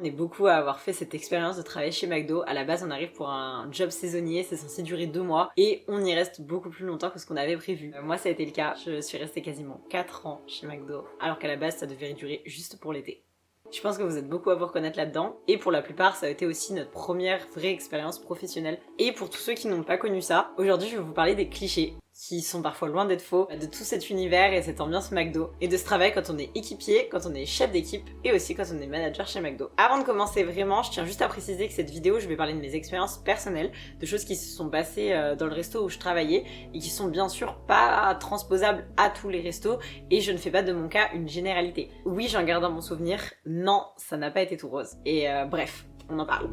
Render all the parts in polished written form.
On est beaucoup à avoir fait cette expérience de travailler chez McDo. À la base, on arrive pour un job saisonnier, c'est censé durer 2 mois et on y reste beaucoup plus longtemps que ce qu'on avait prévu. Moi, ça a été le cas. Je suis restée quasiment 4 ans chez McDo, alors qu'à la base, ça devait durer juste pour l'été. Je pense que vous êtes beaucoup à vous reconnaître là-dedans, et pour la plupart, ça a été aussi notre première vraie expérience professionnelle. Et pour tous ceux qui n'ont pas connu ça, aujourd'hui, je vais vous parler des clichés, qui sont parfois loin d'être faux, de tout cet univers et cette ambiance McDo, et de ce travail quand on est équipier, quand on est chef d'équipe, et aussi quand on est manager chez McDo. Avant de commencer vraiment, je tiens juste à préciser que cette vidéo, je vais parler de mes expériences personnelles, de choses qui se sont passées dans le resto où je travaillais, et qui sont bien sûr pas transposables à tous les restos, et je ne fais pas de mon cas une généralité. Oui, j'en garde dans mon souvenir, non, ça n'a pas été tout rose. Et bref, on en parle.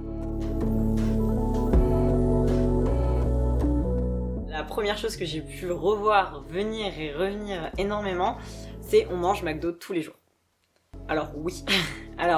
La première chose que j'ai pu revoir, venir et revenir énormément, c'est on mange McDo tous les jours. Alors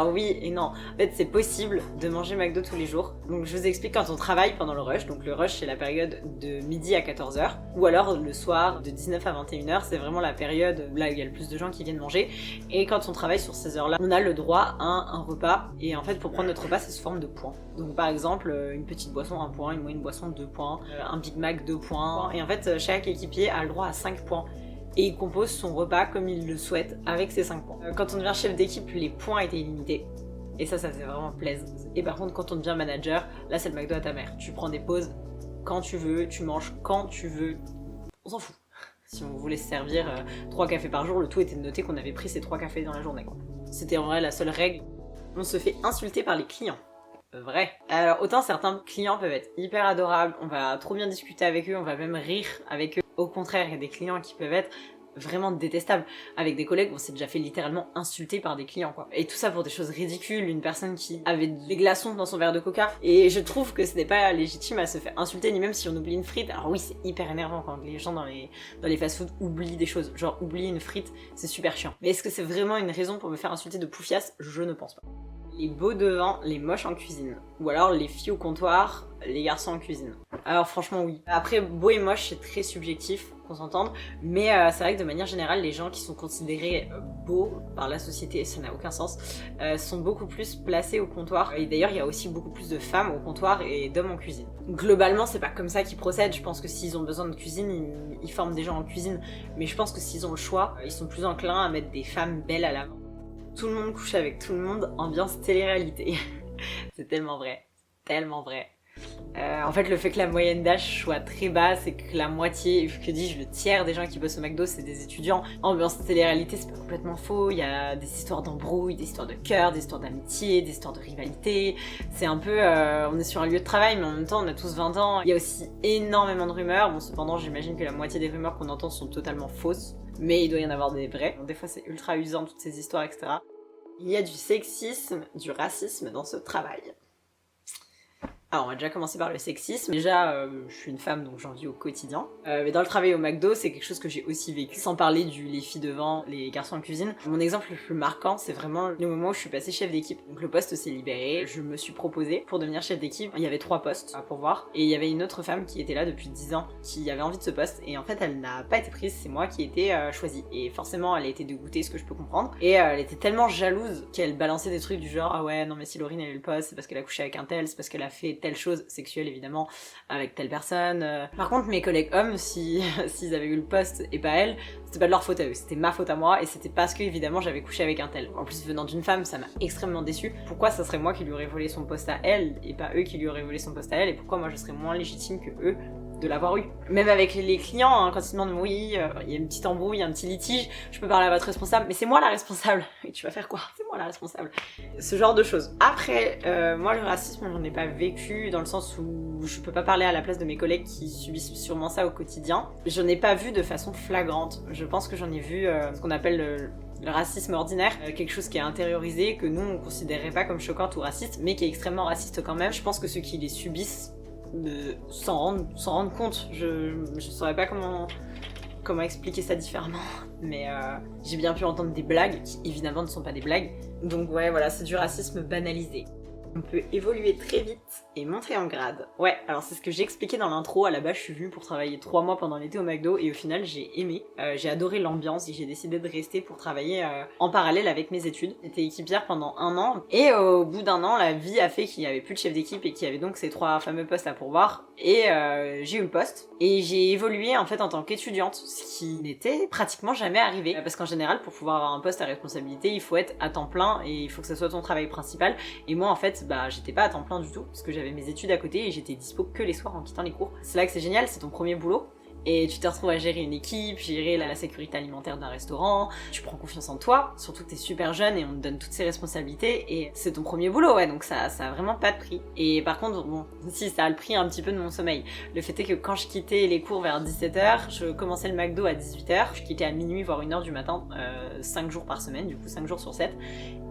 oui, et non. En fait, c'est possible de manger McDo tous les jours. Donc je vous explique quand on travaille pendant le rush. Donc le rush, c'est la période de midi à 14h. Ou alors le soir de 19 à 21h, c'est vraiment la période là où il y a le plus de gens qui viennent manger. Et quand on travaille sur ces heures-là, on a le droit à un repas. Et en fait, pour prendre notre repas, c'est sous forme de points. Donc par exemple, une petite boisson 1 point, une moyenne boisson 2 points, un Big Mac 2 points. Et en fait, chaque équipier a le droit à 5 points. Et il compose son repas comme il le souhaite avec ses 5 points. Quand on devient chef d'équipe, les points étaient illimités. Et ça faisait vraiment plaisir. Et par contre, quand on devient manager, là c'est le McDo à ta mère. Tu prends des pauses quand tu veux, tu manges quand tu veux. On s'en fout. Si on voulait se servir 3 cafés par jour, le tout était de noter qu'on avait pris ces 3 cafés dans la journée, quoi. C'était en vrai la seule règle. On se fait insulter par les clients. Vrai. Alors autant certains clients peuvent être hyper adorables, on va trop bien discuter avec eux, on va même rire avec eux. Au contraire, il y a des clients qui peuvent être vraiment détestables. Avec des collègues, on s'est déjà fait littéralement insulter par des clients, quoi. Et tout ça pour des choses ridicules, une personne qui avait des glaçons dans son verre de coca. Et je trouve que ce n'est pas légitime à se faire insulter, ni même si on oublie une frite. Alors oui, c'est hyper énervant quand les gens dans les fast-food oublient des choses. Genre oublier une frite, c'est super chiant. Mais est-ce que c'est vraiment une raison pour me faire insulter de poufias? Je ne pense pas. Les beaux devant, les moches en cuisine. Ou alors les filles au comptoir, les garçons en cuisine. Alors franchement oui. Après, beau et moche c'est très subjectif, qu'on s'entende. Mais c'est vrai que de manière générale, les gens qui sont considérés beaux par la société, ça n'a aucun sens, sont beaucoup plus placés au comptoir. Et d'ailleurs il y a aussi beaucoup plus de femmes au comptoir et d'hommes en cuisine. Globalement c'est pas comme ça qu'ils procèdent. Je pense que s'ils ont besoin de cuisine, ils forment des gens en cuisine. Mais je pense que s'ils ont le choix, ils sont plus enclins à mettre des femmes belles à l'avant. Tout le monde couche avec tout le monde, ambiance télé-réalité. C'est tellement vrai, tellement vrai. En fait, le fait que la moyenne d'âge soit très basse et que la moitié, que dis-je, le tiers des gens qui bossent au McDo, c'est des étudiants. Ambiance télé-réalité, c'est pas complètement faux. Il y a des histoires d'embrouilles, des histoires de cœur, des histoires d'amitié, des histoires de rivalité. C'est un peu, on est sur un lieu de travail, mais en même temps, on a tous 20 ans. Il y a aussi énormément de rumeurs. Bon, cependant, j'imagine que la moitié des rumeurs qu'on entend sont totalement fausses. Mais il doit y en avoir des vraies. Des fois, c'est ultra usant, toutes ces histoires, etc. Il y a du sexisme, du racisme dans ce travail. Alors on va déjà commencer par le sexisme. Déjà, je suis une femme donc j'en vis au quotidien. Mais dans le travail au McDo, c'est quelque chose que j'ai aussi vécu. Sans parler les filles devant, les garçons en cuisine. Mon exemple le plus marquant, c'est vraiment le moment où je suis passée chef d'équipe. Donc le poste s'est libéré, je me suis proposée pour devenir chef d'équipe. Il y avait 3 postes à pourvoir. Et il y avait une autre femme qui était là depuis 10 ans, qui avait envie de ce poste. Et en fait, elle n'a pas été prise, c'est moi qui ai été choisie. Et forcément, elle a été dégoûtée, ce que je peux comprendre. Et elle était tellement jalouse qu'elle balançait des trucs du genre « Ah ouais, non mais si Laurine elle a eu le poste, c'est parce qu'elle a couché avec un tel, c'est parce qu'elle a fait telle chose sexuelle évidemment avec telle personne. » Par contre mes collègues hommes, s'ils avaient eu le poste et pas elle, c'était pas de leur faute à eux, c'était ma faute à moi et c'était parce que évidemment j'avais couché avec un tel. En plus venant d'une femme, ça m'a extrêmement déçue. Pourquoi ça serait moi qui lui aurais volé son poste à elle et pas eux qui lui auraient volé son poste à elle, et pourquoi moi je serais moins légitime que eux de l'avoir eu. Même avec les clients, hein, quand ils demandent oui, il y a une petite embrouille, il y a un petit litige, je peux parler à votre responsable, mais c'est moi la responsable. Et tu vas faire quoi? C'est moi la responsable. Ce genre de choses. Après, moi le racisme, j'en ai pas vécu dans le sens où je peux pas parler à la place de mes collègues qui subissent sûrement ça au quotidien. J'en ai pas vu de façon flagrante. Je pense que j'en ai vu ce qu'on appelle le racisme ordinaire, quelque chose qui est intériorisé, que nous on considérerait pas comme choquant ou raciste, mais qui est extrêmement raciste quand même. Je pense que ceux qui les subissent s'en rendent compte. Je saurais pas comment expliquer ça différemment, mais j'ai bien pu entendre des blagues qui évidemment ne sont pas des blagues. Donc ouais, voilà, c'est du racisme banalisé. On peut évoluer très vite et monter en grade. Ouais, alors c'est ce que j'ai expliqué dans l'intro. À la base, je suis venue pour travailler 3 mois pendant l'été au McDo et au final, j'ai aimé. J'ai adoré l'ambiance et j'ai décidé de rester pour travailler en parallèle avec mes études. J'étais équipière pendant 1 an et au bout d'1 an, la vie a fait qu'il n'y avait plus de chef d'équipe et qu'il y avait donc ces 3 fameux postes à pourvoir. Et j'ai eu le poste et j'ai évolué en fait en tant qu'étudiante, ce qui n'était pratiquement jamais arrivé. Parce qu'en général, pour pouvoir avoir un poste à responsabilité, il faut être à temps plein et il faut que ça soit ton travail principal. Et moi en fait, j'étais pas à temps plein du tout parce que j'avais mes études à côté et j'étais dispo que les soirs en quittant les cours. C'est là que c'est génial, c'est ton premier boulot. Et tu te retrouves à gérer une équipe, gérer la sécurité alimentaire d'un restaurant, tu prends confiance en toi, surtout que t'es super jeune et on te donne toutes ces responsabilités et c'est ton premier boulot, ouais, donc ça a vraiment pas de prix. Et par contre, bon, si, ça a le prix un petit peu de mon sommeil. Le fait est que quand je quittais les cours vers 17h, je commençais le McDo à 18h, je quittais à minuit voire 1h du matin, 5 jours par semaine, du coup 5 jours sur 7.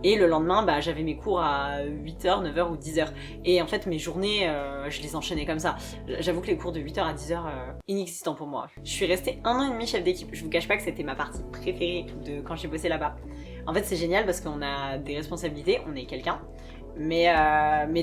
Et le lendemain, j'avais mes cours à 8h, 9h ou 10h. Et en fait, mes journées, je les enchaînais comme ça. J'avoue que les cours de 8h à 10h, inexistants pour moi. Je suis restée 1 an et demi chef d'équipe. Je vous cache pas que c'était ma partie préférée de quand j'ai bossé là-bas. En fait, c'est génial parce qu'on a des responsabilités, on est quelqu'un. Mais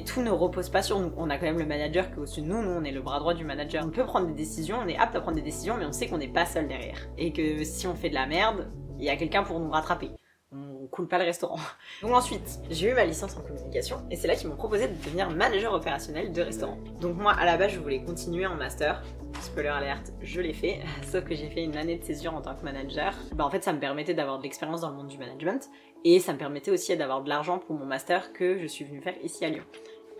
tout ne repose pas sur nous. On a quand même le manager qui est au-dessus de nous, on est le bras droit du manager. On peut prendre des décisions, on est apte à prendre des décisions, mais on sait qu'on n'est pas seul derrière. Et que si on fait de la merde, il y a quelqu'un pour nous rattraper. On coule pas le restaurant. Donc ensuite, j'ai eu ma licence en communication et c'est là qu'ils m'ont proposé de devenir manager opérationnel de restaurant. Donc moi, à la base, je voulais continuer en master. Spoiler alert, je l'ai fait, sauf que j'ai fait une année de césure en tant que manager. En fait, ça me permettait d'avoir de l'expérience dans le monde du management et ça me permettait aussi d'avoir de l'argent pour mon master que je suis venue faire ici à Lyon.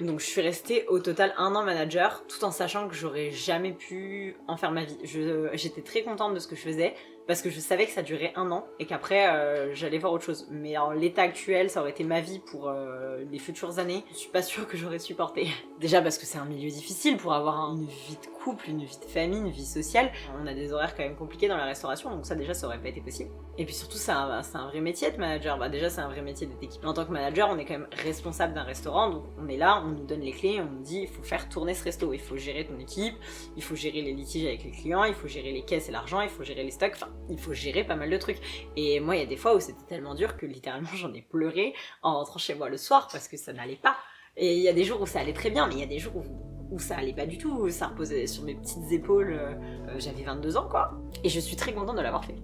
Donc je suis restée au total 1 an manager, tout en sachant que j'aurais jamais pu en faire ma vie. J'étais très contente de ce que je faisais, parce que je savais que ça durait 1 an, et qu'après j'allais voir autre chose. Mais en l'état actuel, ça aurait été ma vie pour les futures années. Je suis pas sûre que j'aurais supporté. Déjà parce que c'est un milieu difficile pour avoir une vie de couple, une vie de famille, une vie sociale. On a des horaires quand même compliqués dans la restauration, donc ça déjà ça aurait pas été possible. Et puis surtout c'est un vrai métier de manager. Déjà c'est un vrai métier d'être équipe. En tant que manager, on est quand même responsable d'un restaurant, donc on est là, on nous donne les clés, on nous dit il faut faire tourner ce resto, il faut gérer ton équipe, il faut gérer les litiges avec les clients, il faut gérer les caisses et l'argent, il faut gérer les stocks, enfin il faut gérer pas mal de trucs. Et moi il y a des fois où c'était tellement dur que littéralement j'en ai pleuré en rentrant chez moi le soir parce que ça n'allait pas. Et il y a des jours où ça allait très bien, mais il y a des jours où ça allait pas du tout, où ça reposait sur mes petites épaules, j'avais 22 ans quoi. Et je suis très contente de l'avoir fait.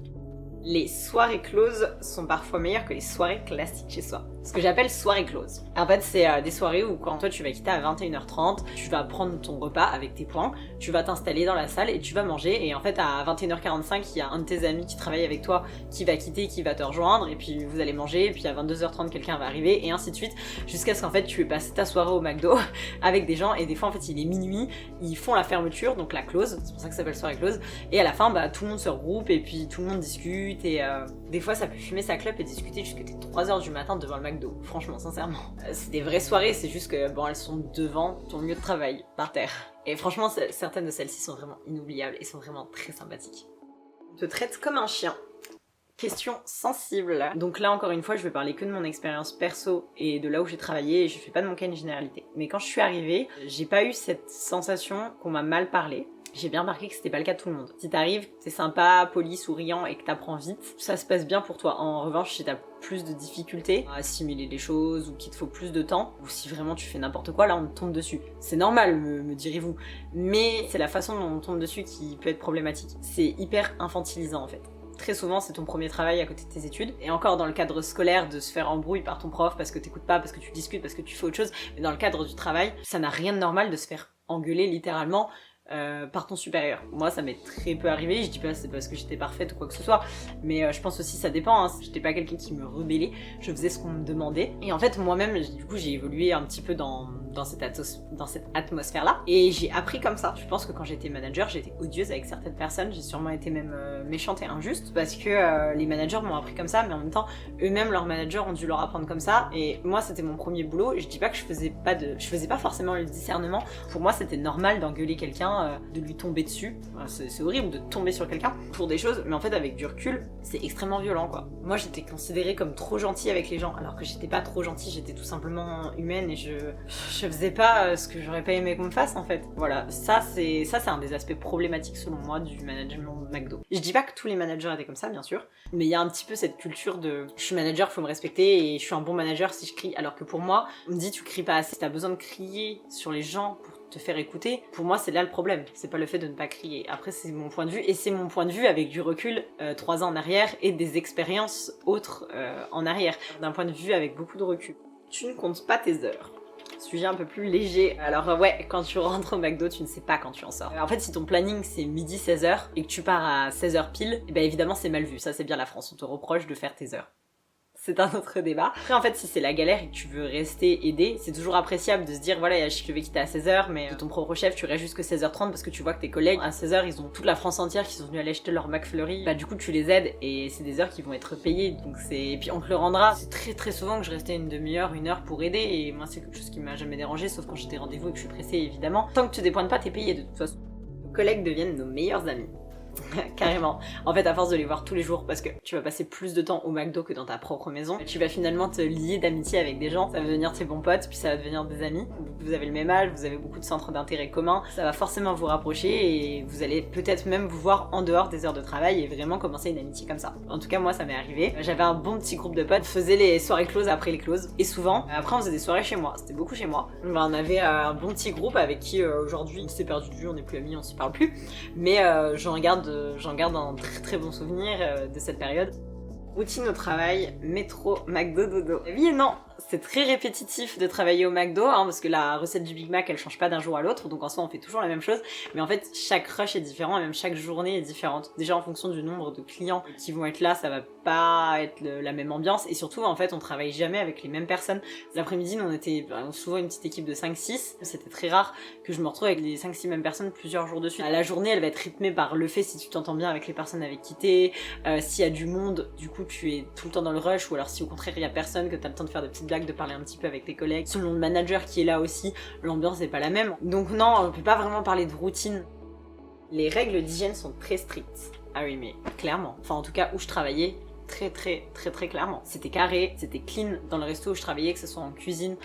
Les soirées closes sont parfois meilleures que les soirées classiques chez soi. Ce que j'appelle soirée close. En fait, c'est des soirées où quand toi tu vas quitter à 21h30, tu vas prendre ton repas avec tes points, tu vas t'installer dans la salle et tu vas manger. Et en fait, à 21h45, il y a un de tes amis qui travaille avec toi qui va quitter, qui va te rejoindre. Et puis vous allez manger. Et puis à 22h30, quelqu'un va arriver. Et ainsi de suite. Jusqu'à ce qu'en fait, tu aies passé ta soirée au McDo avec des gens. Et des fois, en fait, il est minuit. Ils font la fermeture, donc la close. C'est pour ça que ça s'appelle soirée close. Et à la fin, tout le monde se regroupe. Et puis tout le monde discute. Et des fois, ça peut fumer sa clope et discuter jusqu'à 3h du matin devant le McDo. Franchement, sincèrement. C'est des vraies soirées, c'est juste que, elles sont devant ton lieu de travail, par terre. Et franchement, certaines de celles-ci sont vraiment inoubliables et sont vraiment très sympathiques. On te traite comme un chien. Question sensible. Donc là, encore une fois, je vais parler que de mon expérience perso et de là où j'ai travaillé et je fais pas de mon cas une généralité. Mais quand je suis arrivée, j'ai pas eu cette sensation qu'on m'a mal parlé. J'ai bien remarqué que c'était pas le cas de tout le monde. Si t'arrives, t'es sympa, poli, souriant et que t'apprends vite, ça se passe bien pour toi. En revanche, si t'as plus de difficultés à assimiler les choses ou qu'il te faut plus de temps, ou si vraiment tu fais n'importe quoi, là on te tombe dessus. C'est normal, me direz-vous. Mais c'est la façon dont on tombe dessus qui peut être problématique. C'est hyper infantilisant en fait. Très souvent, c'est ton premier travail à côté de tes études. Et encore dans le cadre scolaire, de se faire embrouiller par ton prof parce que t'écoutes pas, parce que tu discutes, parce que tu fais autre chose. Mais dans le cadre du travail, ça n'a rien de normal de se faire engueuler littéralement par ton supérieur. Moi ça m'est très peu arrivé, je dis pas c'est parce que j'étais parfaite ou quoi que ce soit, mais je pense aussi ça dépend, hein. J'étais pas quelqu'un qui me rebellait, je faisais ce qu'on me demandait. Et en fait moi-même, du coup j'ai évolué un petit peu dans cette atmosphère-là, et j'ai appris comme ça. Je pense que quand j'étais manager, j'étais odieuse avec certaines personnes, j'ai sûrement été même méchante et injuste, parce que les managers m'ont appris comme ça, mais en même temps, eux-mêmes, leurs managers ont dû leur apprendre comme ça, et moi c'était mon premier boulot, je dis pas que je faisais pas forcément le discernement, pour moi c'était normal d'engueuler quelqu'un quelqu'un, de lui tomber dessus. Enfin, c'est horrible de tomber sur quelqu'un pour des choses, mais en fait avec du recul, c'est extrêmement violent quoi. Moi j'étais considérée comme trop gentille avec les gens, alors que j'étais pas trop gentille, j'étais tout simplement humaine et je faisais pas ce que j'aurais pas aimé qu'on me fasse en fait. Voilà, ça c'est un des aspects problématiques selon moi du management McDo. Je dis pas que tous les managers étaient comme ça bien sûr, mais il y a un petit peu cette culture de je suis manager, faut me respecter et je suis un bon manager si je crie, alors que pour moi, on me dit tu cries pas assez, t'as besoin de crier sur les gens pour te faire écouter. Pour moi c'est là le problème, c'est pas le fait de ne pas crier. Après c'est mon point de vue, et c'est mon point de vue avec du recul 3 ans en arrière et des expériences autres en arrière, d'un point de vue avec beaucoup de recul. Tu ne comptes pas tes heures. Sujet un peu plus léger. Alors ouais, quand tu rentres au McDo, tu ne sais pas quand tu en sors. En fait, si ton planning c'est midi 16h et que tu pars à 16h pile, et ben évidemment c'est mal vu. Ça c'est bien la France, on te reproche de faire tes heures. C'est un autre débat. Après en fait si c'est la galère et que tu veux rester aider, c'est toujours appréciable de se dire voilà je devais quitter à 16h mais de ton propre chef tu restes jusqu'à 16h30 parce que tu vois que tes collègues à 16h ils ont toute la France entière qui sont venus aller acheter leur McFlurry. Bah du coup tu les aides et c'est des heures qui vont être payées, donc c'est... Et puis on te le rendra. C'est très très souvent que je restais une demi-heure, une heure pour aider, et moi c'est quelque chose qui m'a jamais dérangé sauf quand j'ai des rendez-vous et que je suis pressée évidemment. Tant que tu dépointes pas t'es payé de toute façon. Nos collègues deviennent nos meilleurs amis. Carrément. En fait, à force de les voir tous les jours, parce que tu vas passer plus de temps au McDo que dans ta propre maison, tu vas finalement te lier d'amitié avec des gens, ça va devenir tes bons potes, puis ça va devenir des amis. Vous avez le même âge, vous avez beaucoup de centres d'intérêt communs, ça va forcément vous rapprocher et vous allez peut-être même vous voir en dehors des heures de travail et vraiment commencer une amitié comme ça. En tout cas, moi, ça m'est arrivé. J'avais un bon petit groupe de potes, on faisait les soirées closes après les closes, et souvent, après on faisait des soirées chez moi, c'était beaucoup chez moi. On avait un bon petit groupe avec qui aujourd'hui on s'est perdu de vue, on n'est plus amis, on se parle plus, mais j'en garde un très très bon souvenir de cette période. Routine au travail, métro, McDo, dodo. Oui et non, c'est très répétitif de travailler au McDo, hein, parce que la recette du Big Mac elle change pas d'un jour à l'autre, donc en soi on fait toujours la même chose, mais en fait chaque rush est différent et même chaque journée est différente. Déjà en fonction du nombre de clients qui vont être là, ça va pas être la même ambiance, et surtout en fait on travaille jamais avec les mêmes personnes. L'après-midi on était souvent une petite équipe de 5-6, c'était très rare que je me retrouve avec les 5-6 mêmes personnes plusieurs jours de suite. La journée elle va être rythmée par le fait si tu t'entends bien avec les personnes avec qui t'es, s'il y a du monde, du coup tu es tout le temps dans le rush, ou alors si au contraire il y a personne, que t'as le temps de faire des petites blagues, de parler un petit peu avec tes collègues. Selon le manager qui est là aussi, l'ambiance n'est pas la même. Donc non, on peut pas vraiment parler de routine. Les règles d'hygiène sont très strictes. Ah oui mais clairement, enfin en tout cas où je travaillais, très clairement. C'était carré, c'était clean dans le resto où je travaillais, que ce soit en cuisine,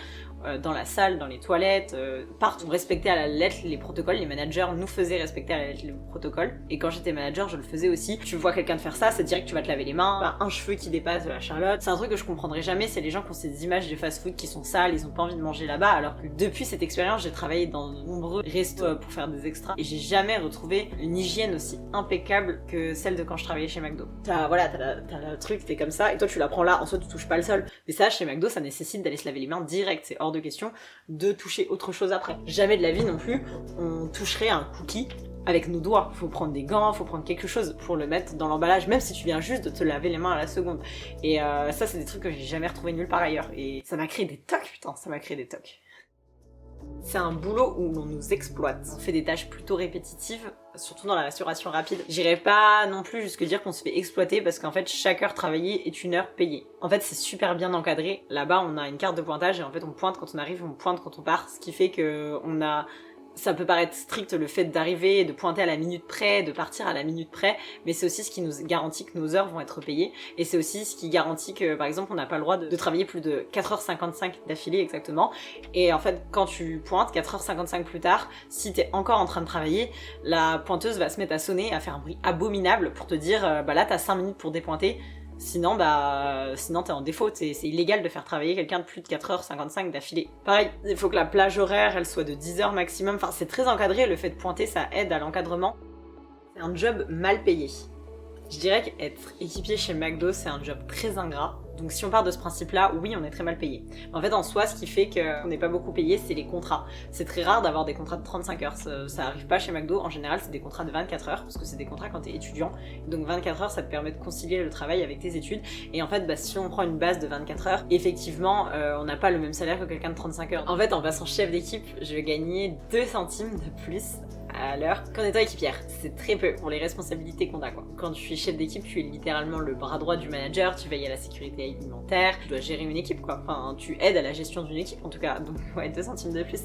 dans la salle, dans les toilettes, partout. On respectait à la lettre les protocoles, les managers nous faisaient respecter à la lettre les protocoles. Et quand j'étais manager, je le faisais aussi. Tu vois quelqu'un de faire ça, c'est direct que tu vas te laver les mains, un cheveu qui dépasse de la Charlotte. C'est un truc que je comprendrai jamais, c'est les gens qui ont ces images de fast-food qui sont sales, ils ont pas envie de manger là-bas, alors que depuis cette expérience, j'ai travaillé dans de nombreux restos pour faire des extras, et j'ai jamais retrouvé une hygiène aussi impeccable que celle de quand je travaillais chez McDo. T'as le truc, t'es comme ça, et toi tu la prends là, en soi tu touches pas le sol. Mais ça, chez McDo, ça nécessite d'aller se laver les mains direct, c'est hors de question de toucher autre chose après. Jamais de la vie non plus, on toucherait un cookie avec nos doigts. Faut prendre des gants, faut prendre quelque chose pour le mettre dans l'emballage, même si tu viens juste de te laver les mains à la seconde. Et ça, c'est des trucs que j'ai jamais retrouvé nulle part ailleurs. Et ça m'a créé des tocs, putain, ça m'a créé des tocs. C'est un boulot où l'on nous exploite. On fait des tâches plutôt répétitives, surtout dans la restauration rapide. J'irai pas non plus jusque dire qu'on se fait exploiter, parce qu'en fait chaque heure travaillée est une heure payée. En fait c'est super bien encadré. Là-bas on a une carte de pointage et en fait on pointe quand on arrive, on pointe quand on part, ce qui fait que on a... Ça peut paraître strict le fait d'arriver, de pointer à la minute près, de partir à la minute près, mais c'est aussi ce qui nous garantit que nos heures vont être payées, et c'est aussi ce qui garantit que par exemple on n'a pas le droit de travailler plus de 4h55 d'affilée exactement, et en fait quand tu pointes 4h55 plus tard, si t'es encore en train de travailler, la pointeuse va se mettre à sonner, à faire un bruit abominable pour te dire bah là t'as 5 minutes pour dépointer. Sinon t'es en défaut, c'est illégal de faire travailler quelqu'un de plus de 4h55 d'affilée. Pareil, il faut que la plage horaire elle soit de 10h maximum, enfin c'est très encadré, le fait de pointer ça aide à l'encadrement. C'est un job mal payé. Je dirais qu'être équipier chez McDo c'est un job très ingrat. Donc si on part de ce principe-là, oui, on est très mal payé. En fait, en soi, ce qui fait qu'on n'est pas beaucoup payé, c'est les contrats. C'est très rare d'avoir des contrats de 35 heures. Ça arrive pas chez McDo. En général, c'est des contrats de 24 heures, parce que c'est des contrats quand t'es étudiant. Donc 24 heures, ça te permet de concilier le travail avec tes études. Et en fait, si on prend une base de 24 heures, effectivement, on n'a pas le même salaire que quelqu'un de 35 heures. En fait, en passant chef d'équipe, je vais gagner 2 centimes de plus à l'heure qu'en étant équipière. C'est très peu pour les responsabilités qu'on a, quoi. Quand tu es chef d'équipe, tu es littéralement le bras droit du manager, tu veilles à la sécurité alimentaire, tu dois gérer une équipe, quoi. Enfin, tu aides à la gestion d'une équipe, en tout cas. Donc, ouais, 2 centimes de plus,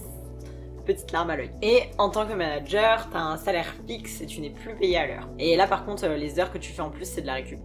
petite larme à l'œil. Et en tant que manager, t'as un salaire fixe et tu n'es plus payé à l'heure. Et là par contre, les heures que tu fais en plus, c'est de la récup.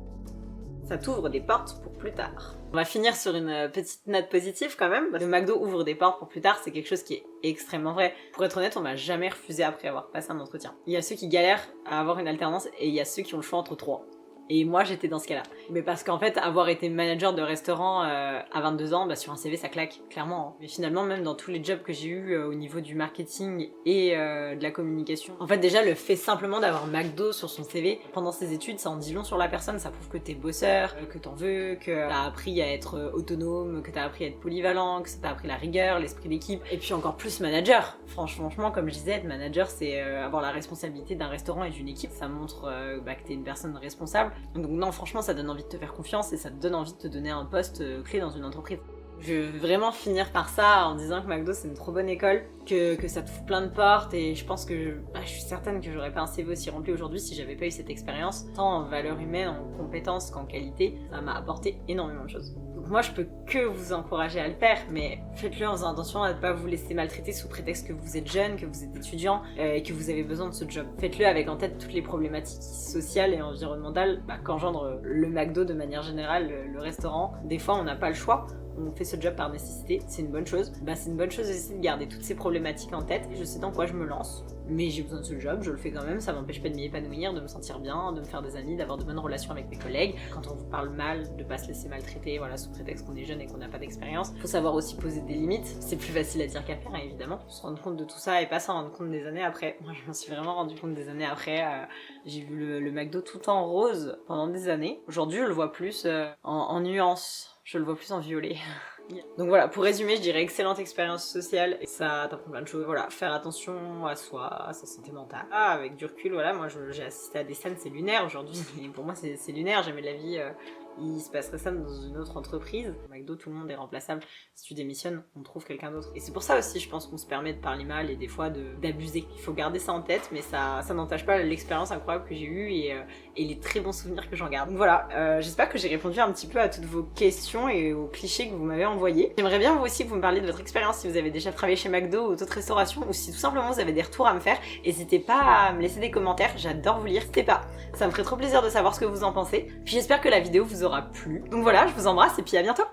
Ça t'ouvre des portes pour plus tard. On va finir sur une petite note positive quand même. Le McDo ouvre des portes pour plus tard, c'est quelque chose qui est extrêmement vrai. Pour être honnête, on m'a jamais refusé après avoir passé un entretien. Il y a ceux qui galèrent à avoir une alternance et il y a ceux qui ont le choix entre trois. Et moi j'étais dans ce cas-là. Mais parce qu'en fait, avoir été manager de restaurant à 22 ans, bah sur un CV ça claque, clairement. Hein. Mais finalement, même dans tous les jobs que j'ai eu au niveau du marketing et de la communication, en fait déjà le fait simplement d'avoir McDo sur son CV pendant ses études, ça en dit long sur la personne, ça prouve que t'es bosseur, que t'en veux, que t'as appris à être autonome, que t'as appris à être polyvalent, que ça t'a appris la rigueur, l'esprit d'équipe, et puis encore plus manager. Franchement, comme je disais, être manager c'est avoir la responsabilité d'un restaurant et d'une équipe, ça montre que t'es une personne responsable. Donc non, franchement, ça donne envie de te faire confiance et ça te donne envie de te donner un poste clé dans une entreprise. Je veux vraiment finir par ça en disant que McDo c'est une trop bonne école, que ça te fout plein de portes et je pense que je suis certaine que j'aurais pas un CV aussi rempli aujourd'hui si j'avais pas eu cette expérience, tant en valeur humaine, en compétences qu'en qualité, ça m'a apporté énormément de choses. Donc moi je peux que vous encourager à le faire, mais faites-le en faisant attention à ne pas vous laisser maltraiter sous prétexte que vous êtes jeune, que vous êtes étudiant et que vous avez besoin de ce job. Faites-le avec en tête toutes les problématiques sociales et environnementales qu'engendre le McDo de manière générale, le restaurant. Des fois on n'a pas le choix. On fait ce job par nécessité, c'est une bonne chose. C'est une bonne chose aussi de garder toutes ces problématiques en tête. Je sais dans quoi je me lance, mais j'ai besoin de ce job, je le fais quand même, ça m'empêche pas de m'y épanouir, de me sentir bien, de me faire des amis, d'avoir de bonnes relations avec mes collègues. Quand on vous parle mal, de pas se laisser maltraiter, voilà, sous prétexte qu'on est jeune et qu'on n'a pas d'expérience. Faut savoir aussi poser des limites, c'est plus facile à dire qu'à faire, évidemment. Se rendre compte de tout ça et pas s'en rendre compte des années après. Moi, je m'en suis vraiment rendu compte des années après. J'ai vu le McDo tout en rose pendant des années. Aujourd'hui, je le vois plus en nuances. Je le vois plus en violet. Donc voilà, pour résumer, je dirais excellente expérience sociale et ça t'apprend plein de choses. Voilà, faire attention à soi, à sa santé mentale. Avec du recul, voilà, moi j'ai assisté à des scènes, c'est lunaire aujourd'hui. Et pour moi, c'est lunaire. Jamais de la vie, il se passerait ça dans une autre entreprise. Au McDo, tout le monde est remplaçable. Si tu démissionnes, on trouve quelqu'un d'autre. Et c'est pour ça aussi, je pense qu'on se permet de parler mal et des fois d'abuser. Il faut garder ça en tête, mais ça n'entache pas l'expérience incroyable que j'ai eue et les très bons souvenirs que j'en garde. Donc voilà, j'espère que j'ai répondu un petit peu à toutes vos questions et aux clichés que vous m'avez envoyés. J'aimerais bien vous aussi que vous me parliez de votre expérience, si vous avez déjà travaillé chez McDo ou d'autres restaurations, ou si tout simplement vous avez des retours à me faire. N'hésitez pas à me laisser des commentaires, j'adore vous lire, n'hésitez pas. Ça me ferait trop plaisir de savoir ce que vous en pensez. Puis j'espère que la vidéo vous aura plu. Donc voilà, je vous embrasse et puis à bientôt.